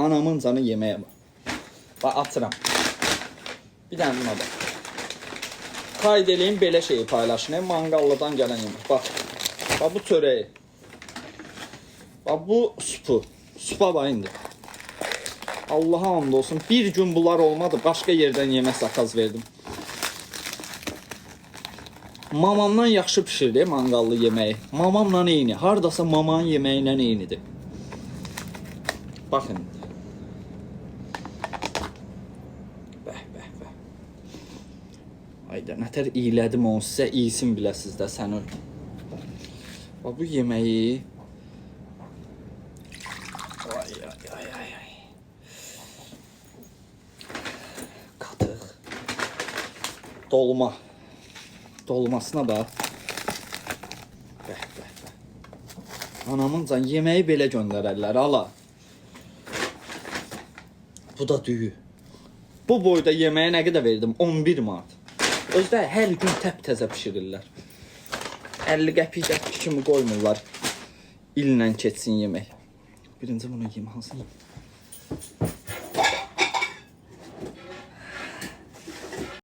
Anamın canı yeməyə bax. Bax, açıram. Bir dənə buna bax. Qayd eləyin, belə şeyi paylaşın. Mangallıdan gələn yemək. Bax. Bax, bu çörəyi. Bax, bu supu. Supa bax indi. Allah'a hamd olsun. Bir gün bunlar olmadı. Başqa yerdən yemək zakaz verdim. Mamamdan yaxşı pişirdi mangallı yeməyi. Mamamla eyni. Hardasa mamanın yeməyinə eynidir. Baxın. Bəh. Ayda, nətər iylədim onu sizə, iyisin biləsiz də sən öl. Bax, bu yeməyi... Ay. Qatıq. Dolma. Dolmasına bax. Bəh. Anamın can yeməyi belə göndərərlər, ala. Bu da düyü. Bu boyda yeməyə nə qədər verdim? 11 manat. Özdə hər gün təp-təzə pişirirlər. 50 qəpik kimi qoymurlar. İllə keçsin yemək. Birinci bunu yeyim, hansını?